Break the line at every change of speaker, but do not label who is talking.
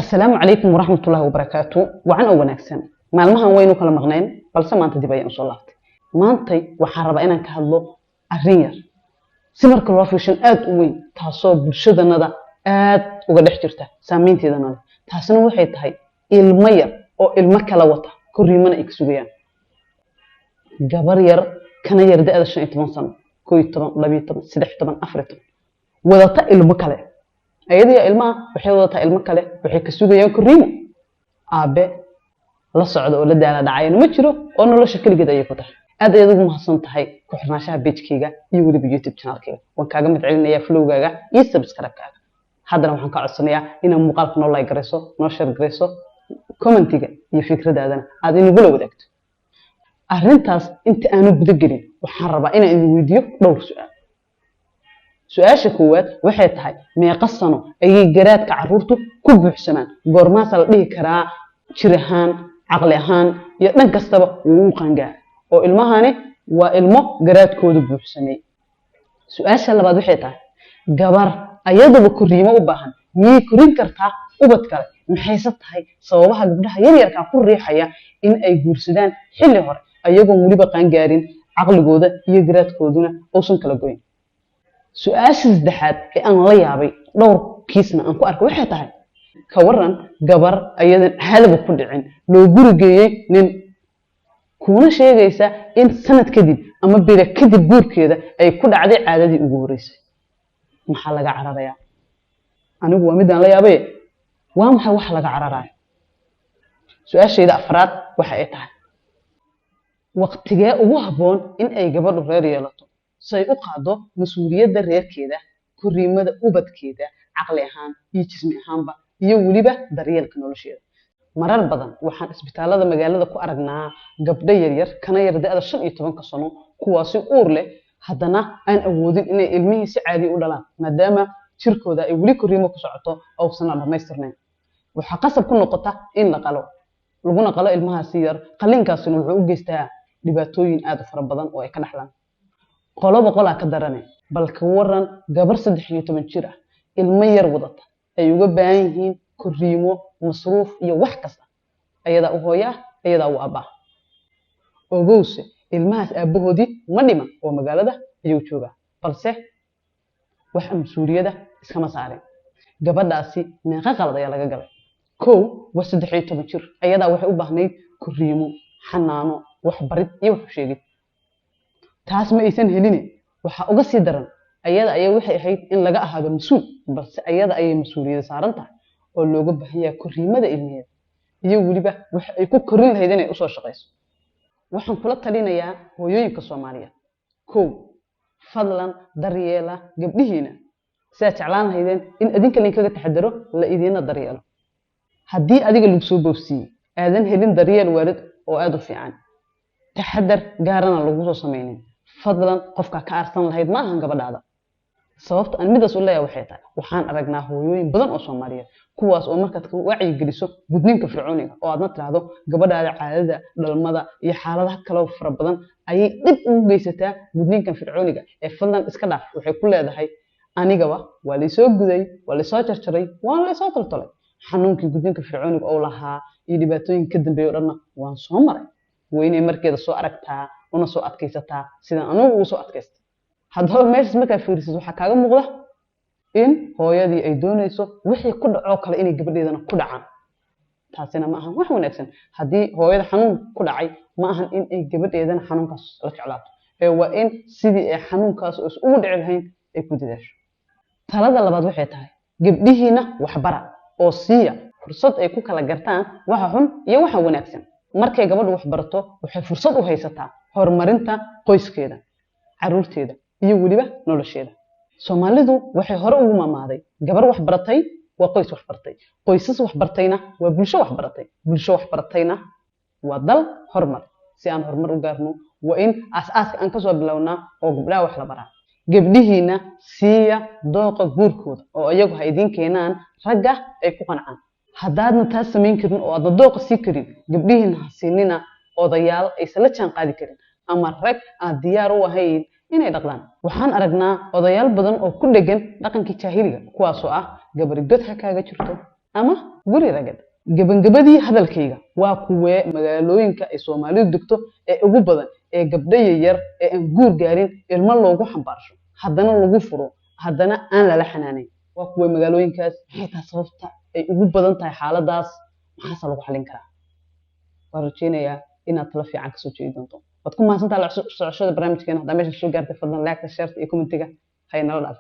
السلام عليكم ورحمة الله وبركاته وعن أوناكسن مالمها وينو كلا مغنين بل سمانت دي بيان صلاة maantay waxaan rabaa inaan ka hadlo arrin yar si marka loo fiirshan aad u weyn taasoo bulshadanada aad uga dhex jirta saameynteedana taasina waxay tahay ilmo yar oo ilmo kala wata koriimana ay sugayaan gabar yar kana yar da'da 15 sano 11 12 13 14 wadata ilmo kale ayadii ilmaha waxay wadataa ilmo kale waxay ka sugayaan koriimo aabe la socdo oo la daala dhacayna ma jiro oo nolosha kaligeed ay ku tahay aad ayaad ugu mahadsan tahay ku xirnaanshaha page-kayga iyo weliba YouTube channel-kayga waan kaaga mid celinayaa flow-gaaga iyo subscribe-kaaga haddana waxaan ka codsanayaa inaad muuqaalka noo like garayso noo share garayso commentiga iyo fikradaadana aad inagula wadaagto arrintaas inta aanu guda gelin waxaan rabaa inaan idin weydiiyo dhowr su'aal su-aasha koowaad waxay tahay meeqa sano ayay garaadka carruurtu ku buuxsamaan goormaasa la dhihi karaa jir ahaan caqli ahaan iyo dhan kastaba wuu qaangaa oo ilmahani waa ilmo garaadkoodu buuxsamay su'aasha labaad waxay tahay gabar ayaduba koriimo u baahan miyay korin kartaa ubad kale maxayse tahay sababaha gabdhaha yaryarka ku riixaya in ay guursadaan xilli hore ayagoo weliba qaangaarin caqligooda iyo garaadkooduna uusan kala goyn su'aasha saddexaad ee aan la yaabay dhowr kiisna aan ku arkay waxay tahay ka waran gabar ayadan hadaba ku dhicin loo gurigeeyay nin kuna sheegaysa in sanad kadib ama bira kadib guurkeeda ay ku dhacday caadadii ugu horeysay maxaa laga cararayaa anigu waa midaan la yaabay waa maxay wax laga cararayo su'aashayda afraad waxa ay tahay waqtigee ugu habboon in ay gabadhu reer yeelato say u qaado mas'uuliyadda reerkeeda koriimada ubadkeeda caqli ahaan iyo jismi ahaanba iyo weliba daryeelka nolosheeda marar badan waxaan isbitaalada magaalada ku aragnaa gabdho yaryar kana yar da'da 15 sano kuwaasi uur leh haddana aan awoodin inay ilmihii si caadi u dhalaan maadaama jirkooda ay weli koriimo ku socoto oo sana dhamaystirnayn waxa qasab ku noqota in la qalo laguna qalo ilmahaasi yar qalinkaasina wuxuu u geystaa dhibaatooyin aad u fara badan oo ay ka dhaxlaan qoloba qolaa ka daranay bal ka waran gabar 13 jir ah ilmo yar wadata ay uga baahan yihiin koriimo masruuf iyo wax kasta ayada u hooyaa ayada u aabba ogowse ilmahaas aabahoodii ma dhiman oo magaalada ayuu joogaa balse wax mas'uuliyada iskama saarin gabadhaasi meeqa qalad ayaa laga galay kow waa 13 jir ayada waxay u baahnayd koriimo xanaano wax barid iyo wax sheegid taas ma aysan helin waxa uga sii daran ayada ayaa waxay ahayd in laga ahaado mas'uul balse ayada ayay mas'uuliyada saaran tahay oo looga baahan yahay koriimada ilmiheeda iyo weliba waxa ay ku korin lahayd inay u soo shaqeyso waxaan kula talinayaa hooyooyinka Soomaaliyeed kow fadlan daryeela gabdhihiina si aad jeclaan lahaydeen in adinka linkaga taxadaro la idiina daryeelo haddii adiga lagu soo boobsiiyey aadan helin daryeel waalid oo aad u fiican taxadar gaarana lagu soo sameeyay fadlan qofka ka arsan lahayd ma ahan gabadhaada sababta aan midaas u leeyahay waxay tahay waxaan aragnaa hooyooyin badan oo Soomaaliyeed kuwaas oo markaad ka wacyi geliso gudniinka fircooniga oo aad tiraahdo gabadhaada caadada dhalmada iyo xaaladaha kale oo fara badan ayay dib ugu geysataa gudniinka fircooniga ee fadlan iska dhaaf waxay ku leedahay anigaba waa la soo guday waa la soo jarjaray waa la soo toltolay xanuunkii gudniinka fircooniga oo lahaa iyo dhibaatooyinka ka dambeeyay dhanna waan soo maray weynay markeeda soo aragtaa una soo adkaysataa sida anigu ugu soo adkaystay haddaba meeshaas markaa fiirisid waxaa kaaga muuqda in hooyadii ay doonayso wixii ku dhaco kale inay gabadheedana ku dhacaan taasina ma ahan wax wanaagsan haddii hooyada xanuun ku dhacay ma ahan in ay gabadheedana xanuunkaas la jeclaato ee waa in sidii ay xanuunkaas ugu dhici lahayn ay ku dadaasho talada labaad waxay tahay gabdhihiina waxbara oo siiya fursad ay ku kala gartaan waxa xun iyo waxa wanaagsan markay gabadhu wax barato waxay fursad u haysataa horumarinta qoyskeeda carruurteeda iyo weliba nolosheeda Soomaalidu waxay hore ugu maamaaday gabar wax baratay waa qoys wax bartay qoysas wax bartayna waa bulsho wax baratay bulsho wax baratayna waa dal horumar si aan horumar u gaarno waa in aasaaska aan ka soo bilownaa oo gabdhaha wax la baraa gabdhihiina siiya dooqa guurkooda oo iyagu ha idin keenaan ragga ay ku qancaan haddaadna taas samayn karin oo aadna dooqa sii karin gabdhihiina ha siinina odayaal aysan la jaan qaadi karin ama rag aan diyaar u ahayn inay dhaqdaan waxaan aragnaa odayaal badan oo ku dhagan dhaqankii jaahiliga kuwaas oo ah gabar god ha kaaga jirto ama guri ragad gabagabadii hadalkayga waa kuwee magaalooyinka ay Soomaalidu degto ee ugu badan ee gabdho yar ee aan guur gaarin ilmo loogu xambaarsho haddana lagu furo haddana aan lala xanaaneyn waa kuwee magaalooyinkaas maxay tahay sababta ay ugu badan tahay xaaladaas maxaase lagu xalin karaa waan rajeynayaa inaad talo fiican kasoo jeedi doonto waad ku mahadsantahay la socoshada barnaamijkeena haddaa meesha soo gaartay fadlan like share iyo commentiga hay nala dhaaf